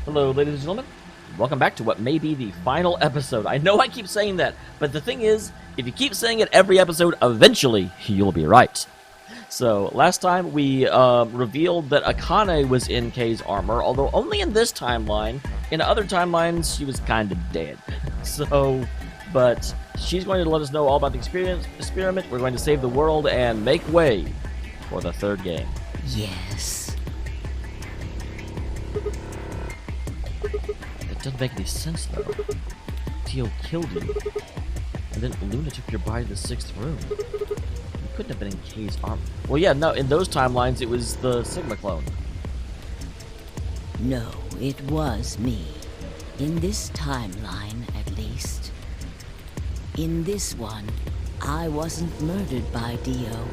Hello, ladies and gentlemen. Welcome back to what may be the final episode. I know I keep saying that, but the thing is, if you keep saying it every episode, eventually you'll be right. So, last time we revealed that Akane was in Kei's armor, although only in this timeline. In other timelines, she was kind of dead. But she's going to let us know all about the experiment. We're going to save the world and make way for the third game. Yes. That doesn't make any sense, though. Teal killed you, and then Luna took your body to the 6th room. You couldn't have been in Kei's armor. Well, yeah, no, in those timelines, it was the Sigma clone. No, it was me. In this timeline, at least. In this one, I wasn't murdered by Dio.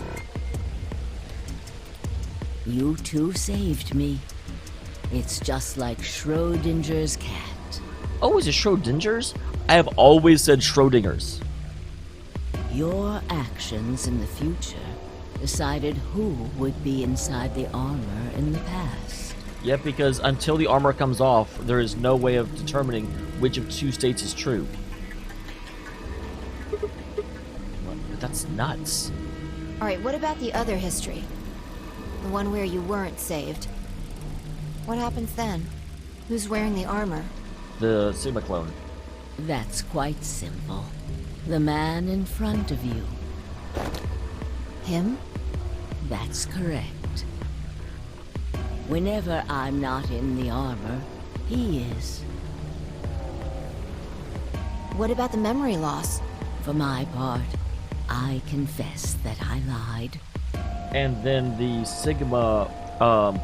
You two saved me. It's just like Schrodinger's cat. Oh, is it Schrodinger's? I have always said Schrodinger's. Your actions in the future decided who would be inside the armor in the past. Yep, because until the armor comes off, there is no way of determining which of two states is true. But that's nuts. Alright, what about the other history? The one where you weren't saved. What happens then? Who's wearing the armor? The Sigma clone. That's quite simple. The man in front of you. Him? That's correct. Whenever I'm not in the armor, he is. What about the memory loss? For my part, I confess that I lied. And then the Sigma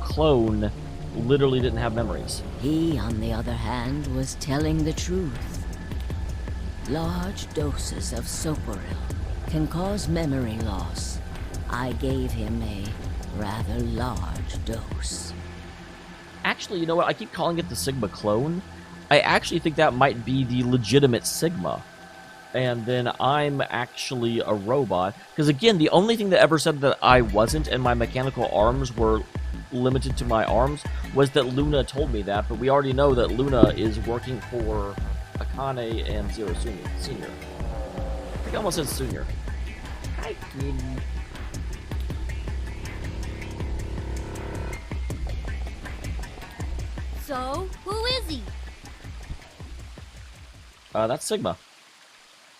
clone literally didn't have memories. He, on the other hand, was telling the truth. Large doses of soporil can cause memory loss. I gave him a rather large dose. Actually, you know what? I keep calling it the Sigma clone. I actually think that might be the legitimate Sigma. And then I'm actually a robot. Because again, the only thing that ever said that I wasn't and my mechanical arms were limited to my arms was that Luna told me that. But we already know that Luna is working for Akane and Zero Senior. I think I almost said Senior. I didn't. So, who is he? That's Sigma.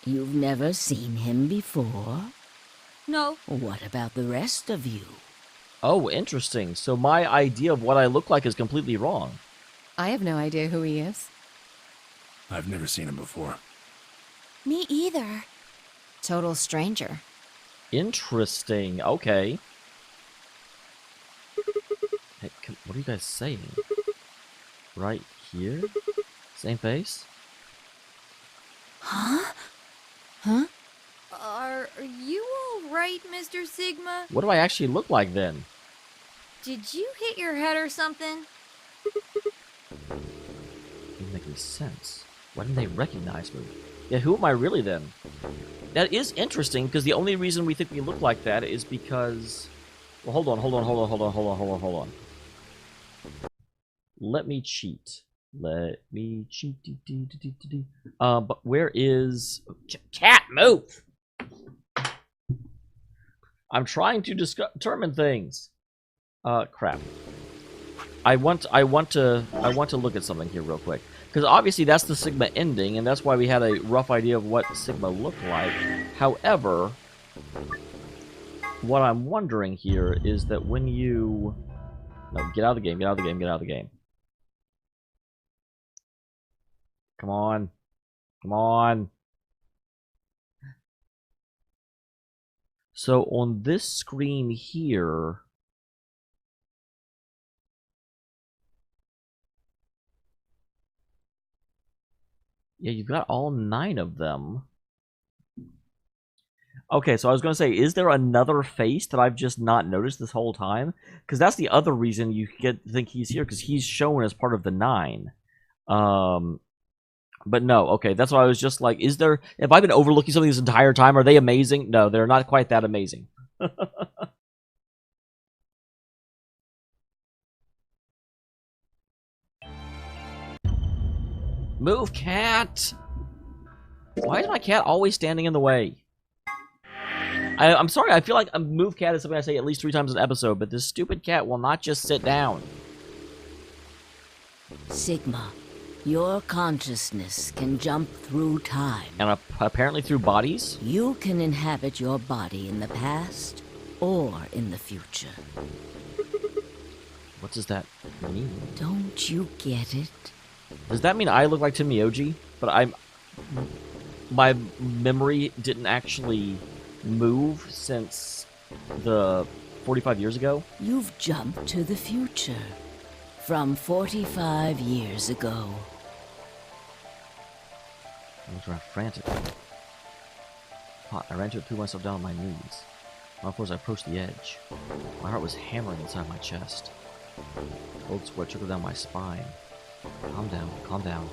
You've never seen him before? No. What about the rest of you? Oh, interesting. So my idea of what I look like is completely wrong. I have no idea who he is. I've never seen him before. Me either. Total stranger. Interesting. Okay. Hey, what are you guys saying? Right here? Same face? Huh? Huh? Are you alright, Mr. Sigma? What do I actually look like then? Did you hit your head or something? Doesn't make any sense. Why didn't they recognize me? Yeah, who am I really then? That is interesting, because the only reason we think we look like that is because... Well, hold on. Let me cheat. But where is... Cat, move! I'm trying to determine things. Crap. I want to look at something here real quick. Because obviously that's the Sigma ending, and that's why we had a rough idea of what Sigma looked like. However, what I'm wondering here is that when you... No, get out of the game, get out of the game, get out of the game. Come on. Come on. So on this screen here... Yeah, you've got all 9 of them. Okay, so I was going to say, is there another face that I've just not noticed this whole time? Because that's the other reason you think he's here, because he's shown as part of the 9. But no, okay, that's why I was just like, have I been overlooking something this entire time? Are they amazing? No, they're not quite that amazing. Move, cat! Why is my cat always standing in the way? I'm sorry, I feel like a move cat is something I say at least 3 times an episode, but this stupid cat will not just sit down. Sigma, your consciousness can jump through time. And apparently through bodies? You can inhabit your body in the past or in the future. What does that mean? Don't you get it? Does that mean I look like Timioji? But my memory didn't actually move since the 45 years ago? You've jumped to the future. From 45 years ago. I was frantic. I ran to it, threw myself down on my knees. Of course, I approached the edge. My heart was hammering inside my chest. Cold sweat trickled down my spine. Calm down, calm down.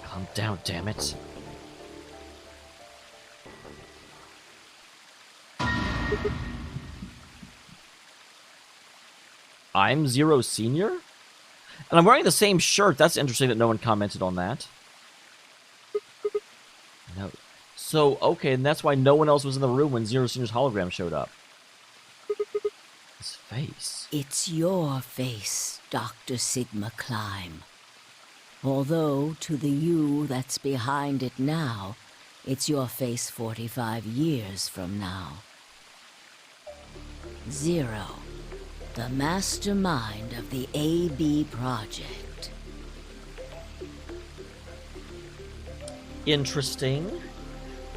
Calm down, damn it. I'm Zero Senior? And I'm wearing the same shirt. That's interesting that no one commented on that. No. So, okay, and that's why no one else was in the room when Zero Senior's hologram showed up. His face. It's your face, Dr. Sigma Climb. Although, to the you that's behind it now, it's your face 45 years from now. Zero. The mastermind of the AB project. Interesting.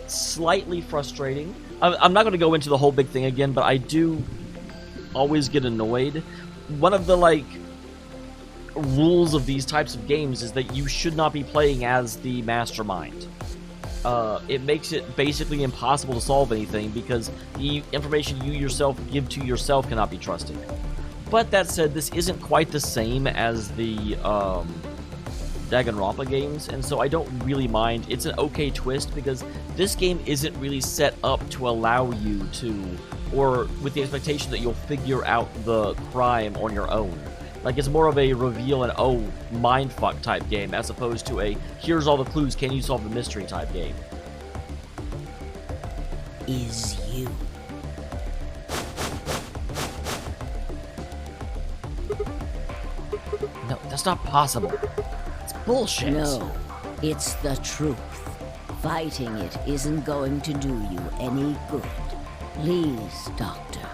Slightly frustrating. I'm not going to go into the whole big thing again, but I do always get annoyed. One of the, rules of these types of games is that you should not be playing as the mastermind. It makes it basically impossible to solve anything because the information you yourself give to yourself cannot be trusted. But that said, this isn't quite the same as the Danganronpa games, and so I don't really mind. It's an okay twist because this game isn't really set up to allow you to, or with the expectation that you'll figure out the crime on your own. Like, it's more of a reveal and, oh, mindfuck type game, as opposed to a, here's all the clues, can you solve the mystery type game. Is you. No, that's not possible. It's bullshit. No, it's the truth. Fighting it isn't going to do you any good. Please, Doctor.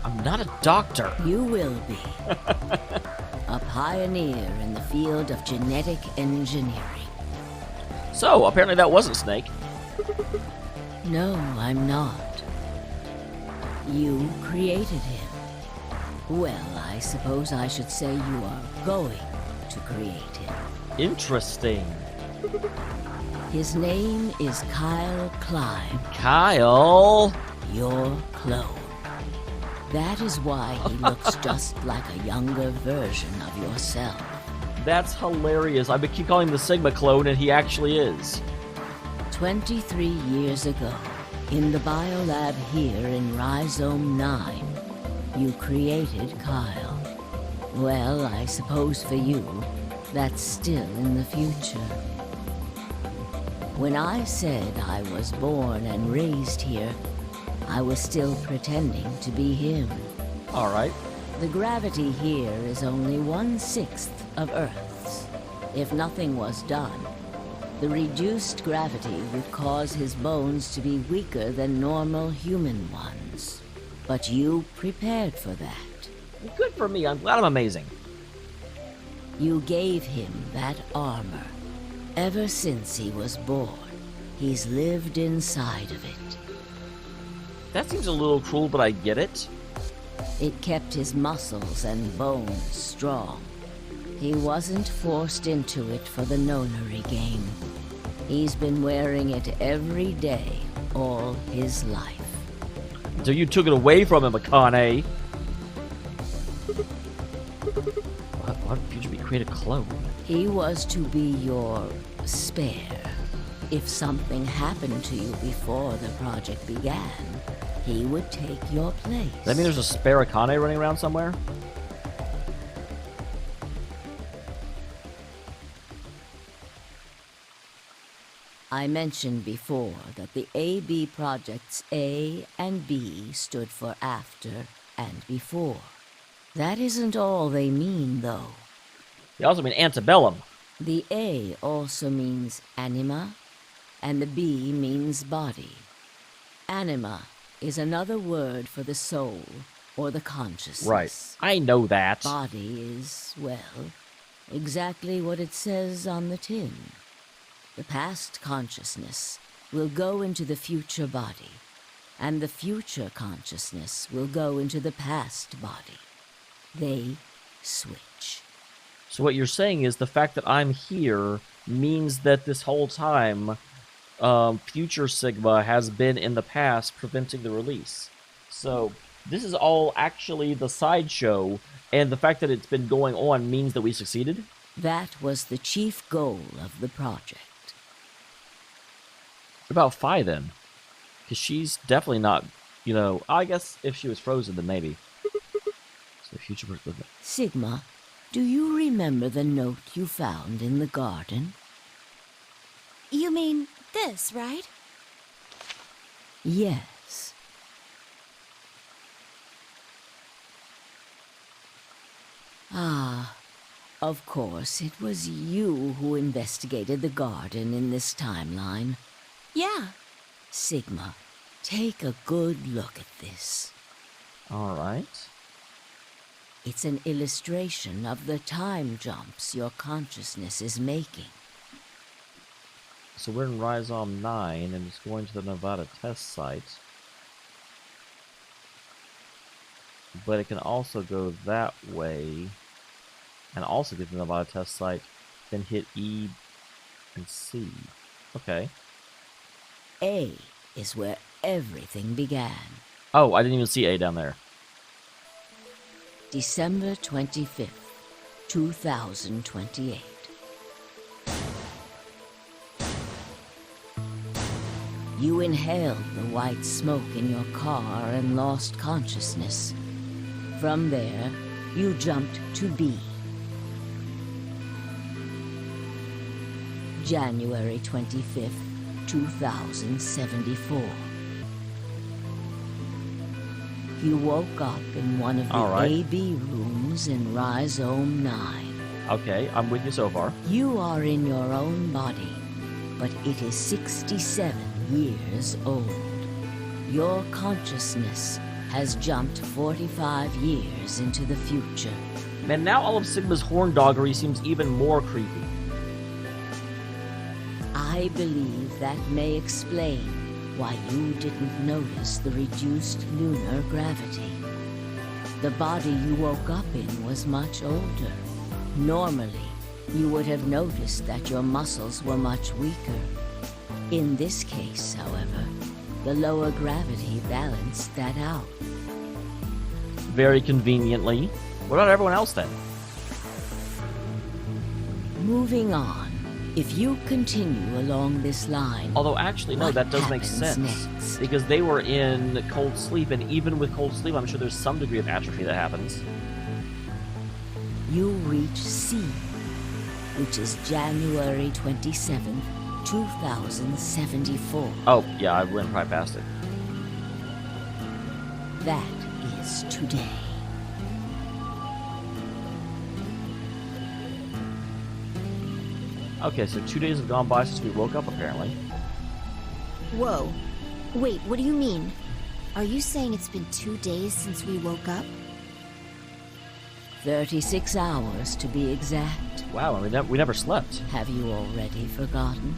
I'm not a doctor. You will be. A pioneer in the field of genetic engineering. So, apparently that wasn't Snake. No, I'm not. You created him. Well, I suppose I should say you are going to create him. Interesting. His name is Kyle Climb, Kyle. your clone. That is why he looks just like a younger version of yourself. That's hilarious. I keep calling him the Sigma clone, and he actually is. 23 years ago, in the biolab here in Rhizome 9, you created Kyle. Well, I suppose for you, that's still in the future. When I said I was born and raised here, I was still pretending to be him. All right. The gravity here is only 1/6 of Earth's. If nothing was done, the reduced gravity would cause his bones to be weaker than normal human ones. But you prepared for that. Good for me. I'm glad I'm amazing. You gave him that armor. Ever since he was born, he's lived inside of it. That seems a little cruel, but I get it. It kept his muscles and bones strong. He wasn't forced into it for the nonary game. He's been wearing it every day, all his life. So you took it away from him, Akane. Why would you create a clone? He was to be your spare. If something happened to you before the project began, he would take your place. Does that mean there's a spare Akane running around somewhere? I mentioned before that the AB projects A and B stood for after and before. That isn't all they mean, though. They also mean antebellum. The A also means anima, and the B means body. Anima is another word for the soul, or the consciousness. Right. I know that. Body is, well, exactly what it says on the tin. The past consciousness will go into the future body, and the future consciousness will go into the past body. They switch. So what you're saying is the fact that I'm here means that this whole time, future Sigma has been in the past preventing the release. So this is all actually the sideshow, and the fact that it's been going on means that we succeeded? That was the chief goal of the project. What about Phi, then? Because she's definitely not, I guess if she was frozen, then maybe. So future... Sigma, do you remember the note you found in the garden? You mean this, right? Yes. Ah, of course, it was you who investigated the garden in this timeline. Yeah. Sigma, take a good look at this. All right. It's an illustration of the time jumps your consciousness is making. So we're in Rhizome 9, and it's going to the Nevada test site. But it can also go that way, and also get to the Nevada test site, then hit E and C. Okay. A is where everything began. Oh, I didn't even see A down there. December 25th, 2028. You inhaled the white smoke in your car and lost consciousness. From there, you jumped to B. January 25th, 2074. You woke up in one of the right. AB rooms in Rhizome 9. Okay, I'm with you so far. You are in your own body, but it is 67 years old. Your consciousness has jumped 45 years into the future. Man, now all of Sigma's horndoggery seems even more creepy. I believe that may explain why you didn't notice the reduced lunar gravity. The body you woke up in was much older. Normally, you would have noticed that your muscles were much weaker. In this case, however, the lower gravity balanced that out. Very conveniently. What about everyone else then? Moving on. If you continue along this line... Although, actually, no, what that does make happens sense. next? Because they were in cold sleep, and even with cold sleep, I'm sure there's some degree of atrophy that happens. You reach C, which is January 27th, 2074. Oh, yeah, I went right past it. That is today. Okay, so 2 days have gone by since we woke up, apparently. Whoa. Wait, what do you mean? Are you saying it's been 2 days since we woke up? 36 hours to be exact. Wow, and we never slept. Have you already forgotten?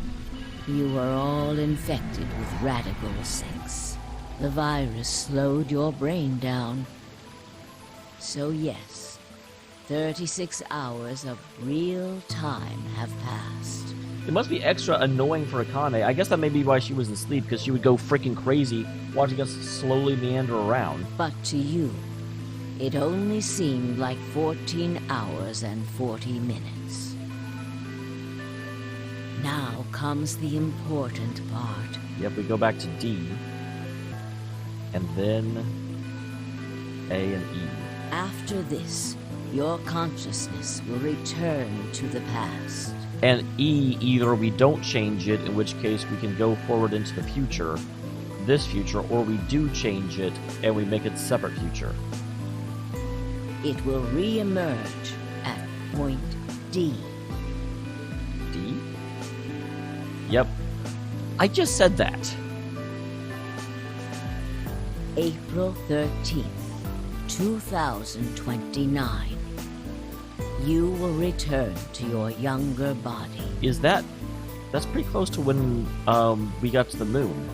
You were all infected with Radical 6. The virus slowed your brain down. So yes, 36 hours of real time have passed. It must be extra annoying for Akane. I guess that may be why she was asleep, because she would go freaking crazy watching us slowly meander around. But to you, it only seemed like 14 hours and 40 minutes. Now comes the important part. Yep, we go back to D. And then A and E. After this, your consciousness will return to the past. And E, either we don't change it, in which case we can go forward into the future, this future, or we do change it and we make it separate future. It will re-emerge at point D. D? Yep. I just said that. April 13th, 2029. You will return to your younger body. Is that... That's pretty close to when we got to the moon.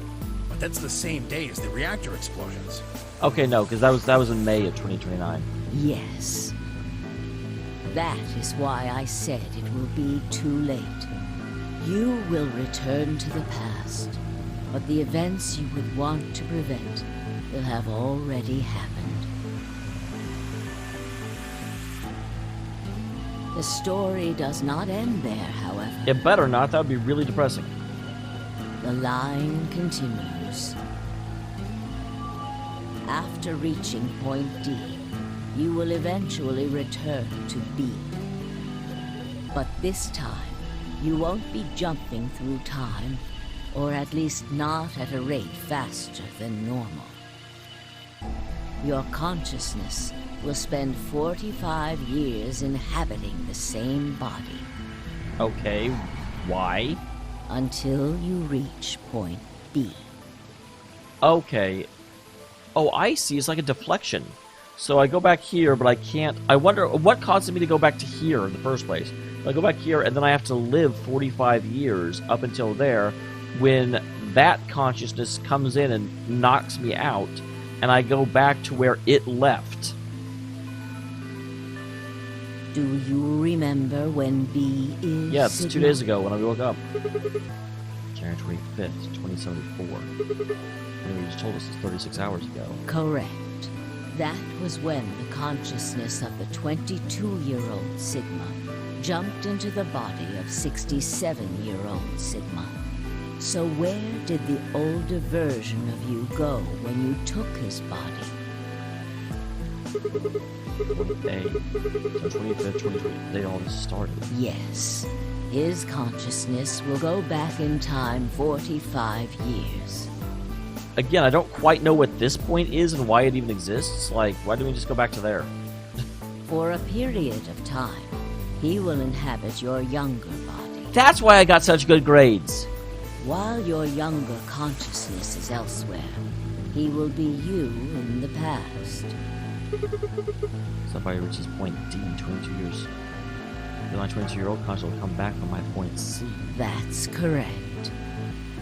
But that's the same day as the reactor explosions. Okay, no, because that was in May of 2029. Yes. That is why I said it will be too late. You will return to the past, but the events you would want to prevent will have already happened. The story does not end there, however. It better not, that would be really depressing. The line continues. After reaching point D, you will eventually return to B. But this time, you won't be jumping through time, or at least not at a rate faster than normal. Your consciousness will spend 45 years inhabiting the same body. Okay, why? Until you reach point B. Okay. Oh, I see. It's like a deflection. So I go back here, but I can't... I wonder what causes me to go back to here in the first place. I go back here, and then I have to live 45 years up until there, when that consciousness comes in and knocks me out, and I go back to where it left. Do you remember when B is? Yeah, it's 2 Sigma? days ago when I woke up. January 25th, 2074. And you just told us it's 36 hours ago. Correct. That was when the consciousness of the 22-year-old Sigma jumped into the body of 67-year-old Sigma. So where did the older version of you go when you took his body? Hey, so 25th, 2020, they all just started. Yes, his consciousness will go back in time 45 years. Again, I don't quite know what this point is and why it even exists. Like, why don't we just go back to there? For a period of time, he will inhabit your younger body. That's why I got such good grades. While your younger consciousness is elsewhere, he will be you in the past. Somebody reaches point D in 22 years. Then my 22-year-old conscious will come back from my point C. That's correct.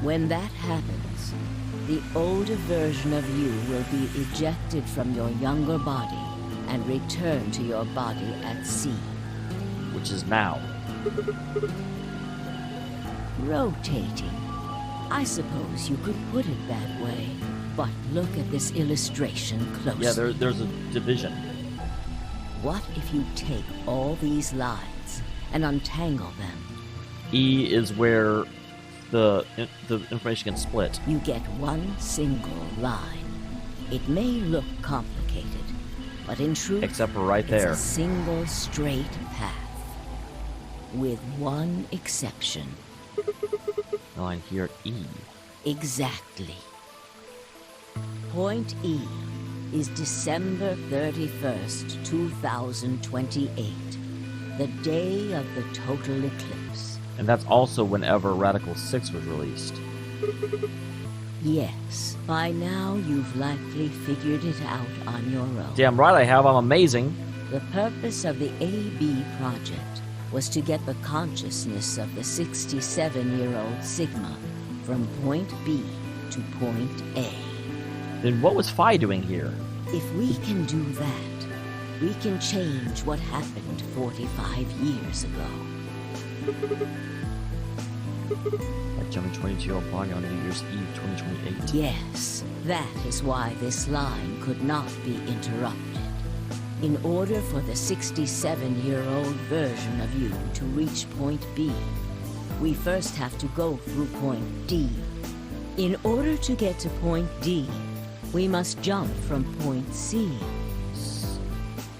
When that happens, the older version of you will be ejected from your younger body and return to your body at C. Which is now. Rotating. I suppose you could put it that way. But look at this illustration closely. Yeah, there's a division. What if you take all these lines and untangle them? E is where the information can split. You get one single line. It may look complicated, but in truth, Except for right there. it's a single straight path. With one exception. The line here, E. Exactly. Point E is December 31st, 2028, the day of the total eclipse. And that's also whenever Radical 6 was released. Yes, by now you've likely figured it out on your own. Damn right I have, I'm amazing. The purpose of the AB project was to get the consciousness of the 67-year-old Sigma from point B to point A. Then what was Phi doing here? If we can do that, we can change what happened 45 years ago. Like jumping 22-year-old body on New Year's Eve 2028. Yes, that is why this line could not be interrupted. In order for the 67-year-old version of you to reach point B, we first have to go through point D. In order to get to point D, we must jump from point C.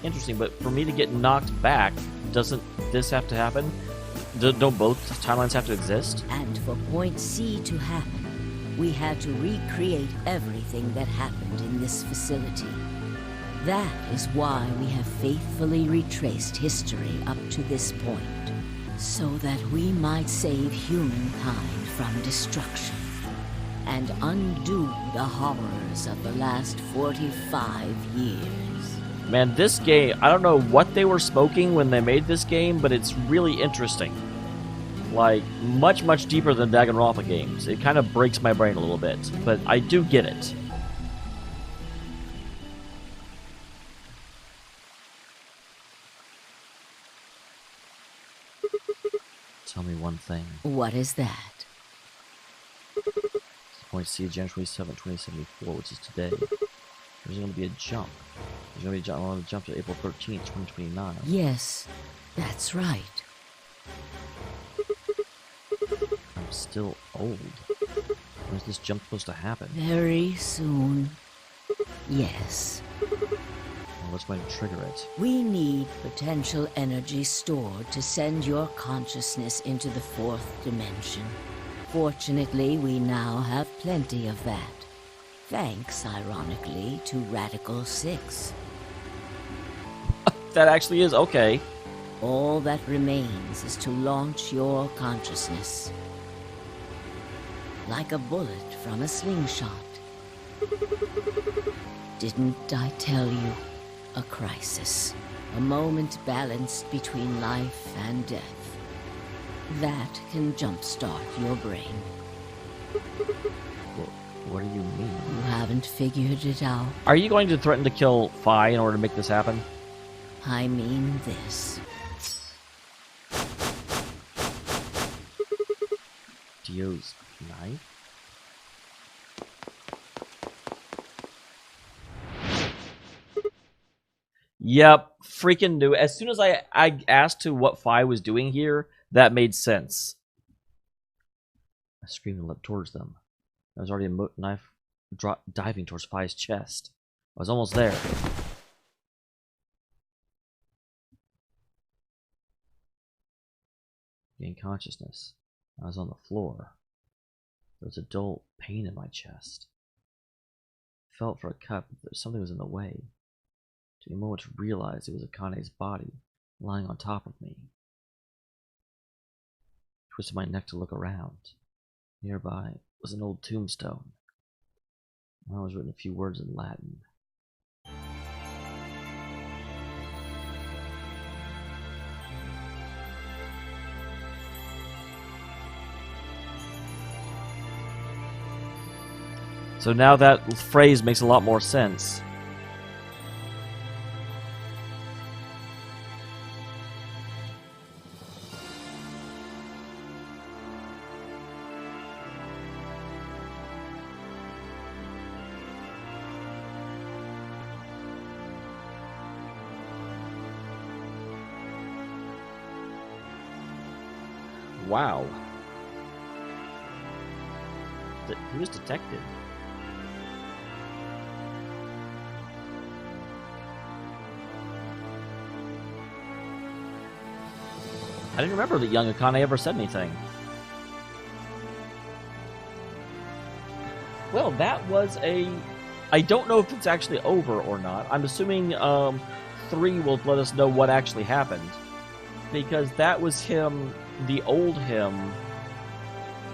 Interesting, but for me to get knocked back, doesn't this have to happen? Don't both timelines have to exist? And for Point C to happen, we had to recreate everything that happened in this facility. That is why we have faithfully retraced history up to this point, so that we might save humankind from destruction and undo the horrors of the last 45 years. Man, this game, I don't know what they were smoking when they made this game, but it's really interesting. Like, much, much deeper than Danganronpa games. It kind of breaks my brain a little bit, but I do get it. Tell me one thing. What is that? Point C, January 27, 2074, which is today. There's going to be a jump. There's going to be a jump. I want to jump to April 13th, 2029. Yes, that's right. I'm still old. When is this jump supposed to happen? Very soon. Yes. Well, what's going to trigger it? We need potential energy stored to send your consciousness into the fourth dimension. Fortunately, we now have plenty of that. Thanks, ironically, to Radical 6. That actually is okay. All that remains is to launch your consciousness. Like a bullet from a slingshot. Didn't I tell you? A crisis. A moment balanced between life and death. That can jumpstart your brain. What do you mean? You haven't figured it out. Are you going to threaten to kill Phi in order to make this happen? I mean this. Dio's knife? Yep, freaking knew. As soon as I asked to what Phi was doing here, that made sense. I screamed and leapt towards them. There was already a knife diving towards Phi's chest. I was almost there. Gained consciousness. I was on the floor. There was a dull pain in my chest. I felt for a cup, but something was in the way. It took me a moment to realize it was Akane's body lying on top of me. I twisted my neck to look around. Nearby was an old tombstone. On it was written a few words in Latin. So now that phrase makes a lot more sense. Wow. He was detected. I didn't remember that young Akane ever said anything. Well, that was a... I don't know if it's actually over or not. I'm assuming 3 will let us know what actually happened. Because that was him, the old him,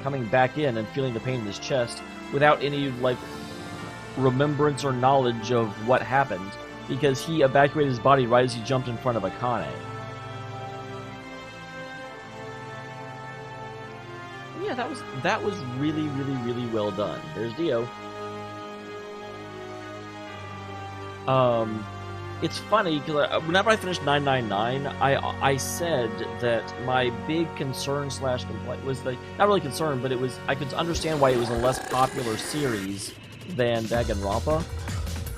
coming back in and feeling the pain in his chest without any, like, remembrance or knowledge of what happened. Because he evacuated his body right as he jumped in front of Akane. Yeah, that was really, really, really well done. There's Dio. It's funny because whenever I finished 999, I said that my big concern / complaint was not really concern, but it was I could understand why it was a less popular series than Danganronpa.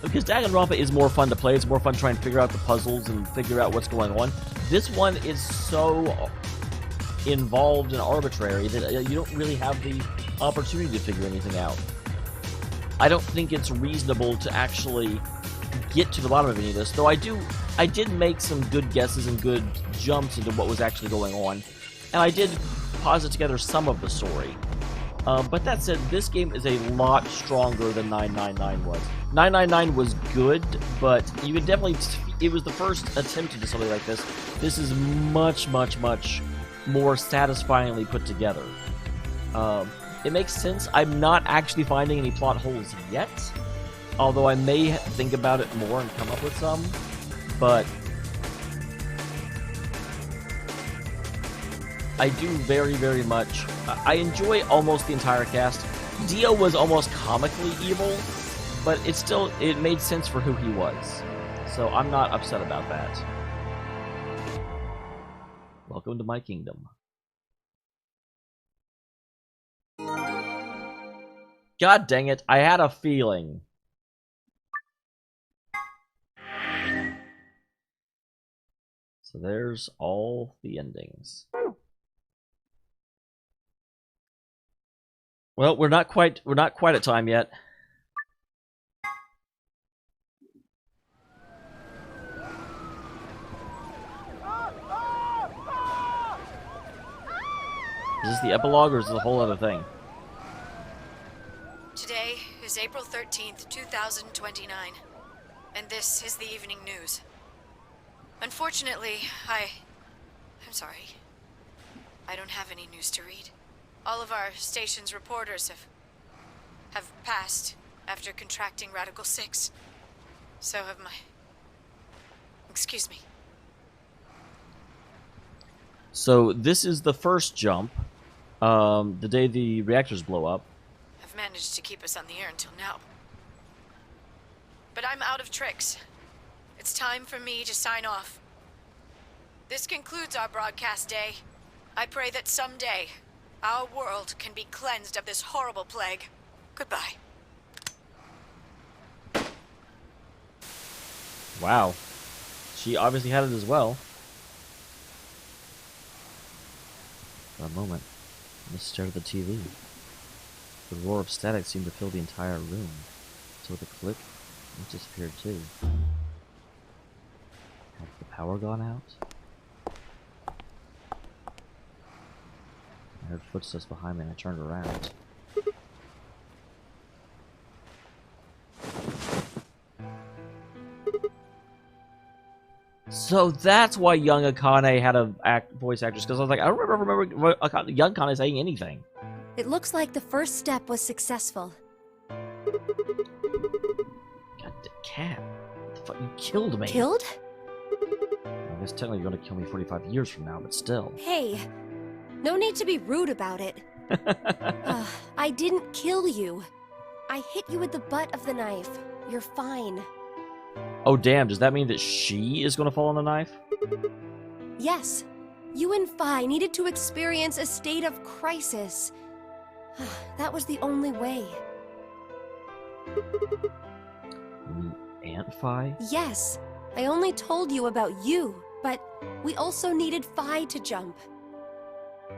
Because Danganronpa is more fun to play. It's more fun trying to figure out the puzzles and figure out what's going on. This one is so involved and arbitrary that you don't really have the opportunity to figure anything out. I don't think it's reasonable to actually get to the bottom of any of this, though I did make some good guesses and good jumps into what was actually going on. and I did posit together some of the story. But that said, this game is a lot stronger than 999 was. 999 was good, but you could definitely... It was the first attempt to do something like this. This is much, much, much more satisfyingly put together. It makes sense. I'm not actually finding any plot holes yet, although I may think about it more and come up with some, but I do very, very much... I enjoy almost the entire cast. Dio was almost comically evil, but it made sense for who he was. So I'm not upset about that. Welcome to my kingdom. God dang it, I had a feeling. So there's all the endings. Well, we're not quite at time yet. Is this the epilogue, or is this a whole other thing? Today is April 13th, 2029, and this is the evening news. Unfortunately, I'm sorry. I don't have any news to read. All of our station's reporters have passed after contracting Radical 6. So have my... Excuse me. So this is the first jump, the day the reactors blow up. Have managed to keep us on the air until now. But I'm out of tricks. It's time for me to sign off. This concludes our broadcast day. I pray that someday our world can be cleansed of this horrible plague. Goodbye. Wow. She obviously had it as well. For a moment, I just stared at the TV. The roar of static seemed to fill the entire room. So with a click, it disappeared too. Had the power gone out? I heard footsteps behind me and I turned around. So that's why young Akane had a voice actress, because I was like, I don't remember young Akane saying anything. It looks like the first step was successful. God, Cat, what the fuck? You killed me. Killed? I guess technically you're gonna kill me 45 years from now, but still. Hey, no need to be rude about it. I didn't kill you. I hit you with the butt of the knife. You're fine. Oh damn, does that mean that she is gonna fall on the knife? Yes. You and Phi needed to experience a state of crisis. That was the only way. Aunt Phi? Yes. I only told you about you, but we also needed Phi to jump.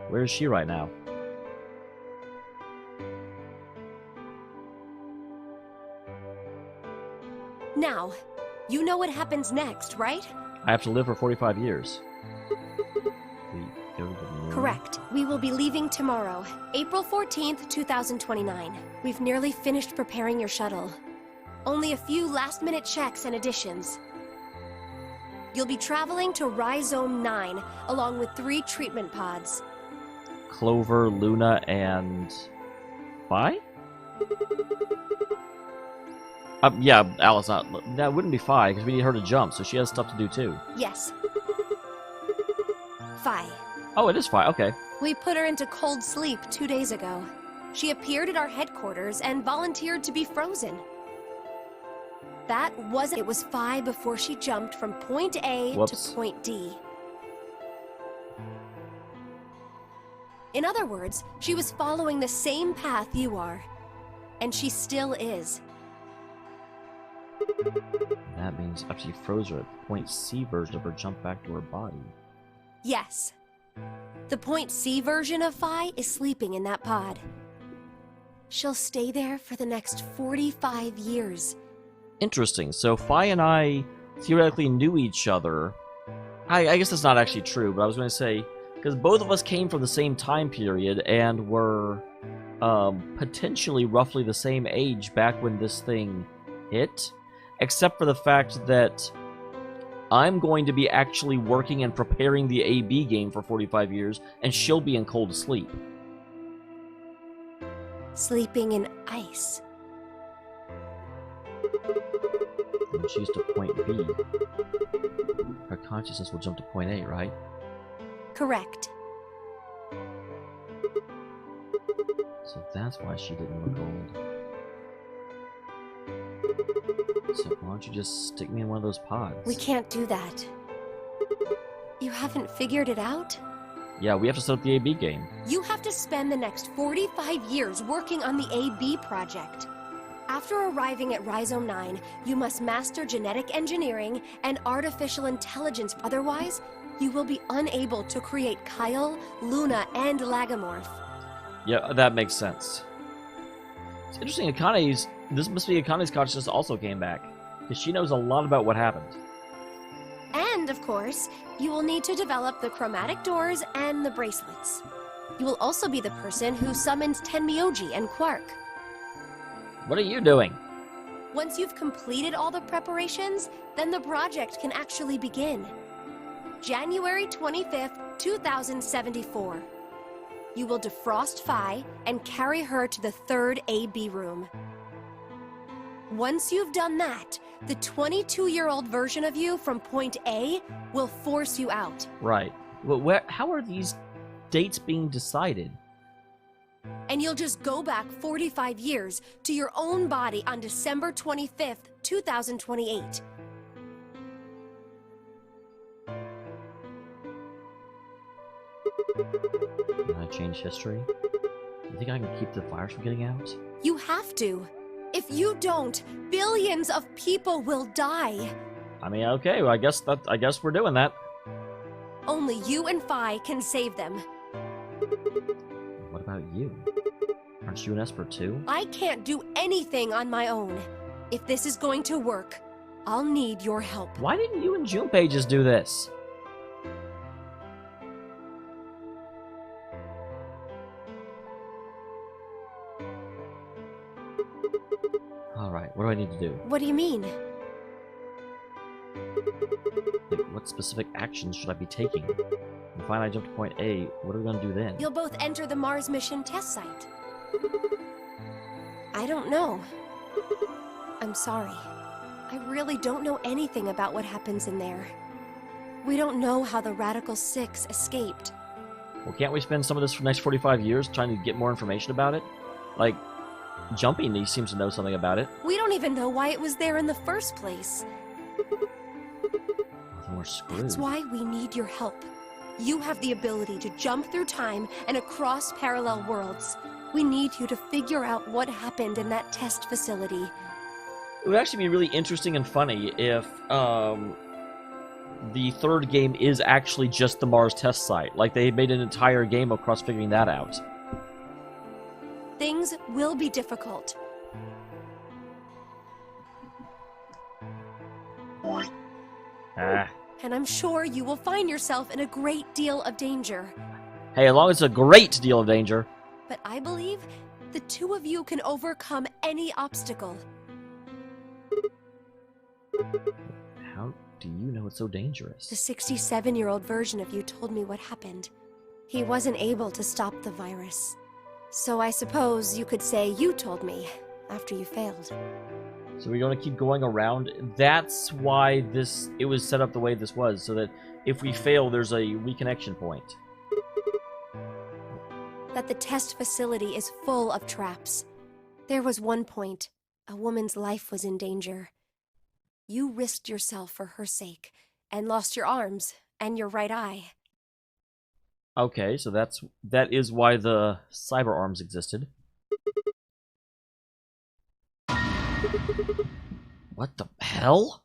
Where is she right now? Now, you know what happens next, right? I have to live for 45 years. We go to the moon? Correct. We will be leaving tomorrow, April 14th, 2029. We've nearly finished preparing your shuttle. Only a few last-minute checks and additions. You'll be traveling to Rhizome 9, along with 3 treatment pods. Clover, Luna, and... Phi? Yeah, Alice, that wouldn't be Phi, because we need her to jump, so she has stuff to do too. Yes. Phi. Oh, it is Phi, okay. We put her into cold sleep 2 days ago. She appeared at our headquarters and volunteered to be frozen. That wasn't... It was Phi before she jumped from point A Whoops. to point D. In other words, she was following the same path you are. And she still is. That means after you froze her, at point C version of her jumped back to her body. Yes. The point C version of Phi is sleeping in that pod. She'll stay there for the next 45 years. Interesting. So Phi and I theoretically knew each other. I guess that's not actually true, but I was going to say Because both of us came from the same time period and were potentially roughly the same age back when this thing hit, except for the fact that I'm going to be actually working and preparing the AB game for 45 years, and she'll be in cold sleep. Sleeping in ice. When she's to point B, her consciousness will jump to point A, right? Correct. So that's why she didn't look old. So why don't you just stick me in one of those pods? We can't do that. You haven't figured it out? Yeah, we have to set up the AB game. You have to spend the next 45 years working on the AB project. After arriving at Rhizome 9, you must master genetic engineering and artificial intelligence. Otherwise, you will be unable to create Kyle, Luna, and Lagomorph. Yeah, that makes sense. It's interesting, this must be Akane's consciousness also came back, because she knows a lot about what happened. And, of course, you will need to develop the chromatic doors and the bracelets. You will also be the person who summons Tenmyoji and Quark. What are you doing? Once you've completed all the preparations, then the project can actually begin. January 25th, 2074. You will defrost Phi and carry her to the third AB room. Once you've done that, the 22-year-old version of you from point A will force you out. Right. Well, how are these dates being decided? And you'll just go back 45 years to your own body on December 25th, 2028. Can I change history? You think I can keep the virus from getting out? You have to. If you don't, billions of people will die. I mean, okay, well, I guess we're doing that. Only you and Phi can save them. What about you? Aren't you an Esper too? I can't do anything on my own. If this is going to work, I'll need your help. Why didn't you and Junpei just do this? Alright, what do I need to do? What do you mean? Like, what specific actions should I be taking? If I jump to point A, what are we gonna do then? You'll both enter the Mars mission test site. I don't know. I'm sorry. I really don't know anything about what happens in there. We don't know how the Radical Six escaped. Well, can't we spend some of this for the next 45 years trying to get more information about it? Like, Jumpy seems to know something about it. We don't even know why it was there in the first place. Then we're screwed. That's why we need your help. You have the ability to jump through time and across parallel worlds. We need you to figure out what happened in that test facility. It would actually be really interesting and funny if the third game is actually just the Mars test site. Like, they made an entire game across figuring that out. Things will be difficult. Ah. And I'm sure you will find yourself in a great deal of danger. Hey, as long as it's a great deal of danger. But I believe the two of you can overcome any obstacle. How do you know it's so dangerous? The 67-year-old version of you told me what happened. He wasn't able to stop the virus. So I suppose you could say you told me after you failed. So we're going to keep going around. That's why it was set up the way this was, so that if we fail, there's a reconnection point. That the test facility is full of traps. There was one point, a woman's life was in danger. You risked yourself for her sake, and lost your arms and your right eye. Okay, so that is why the cyber arms existed. What the hell?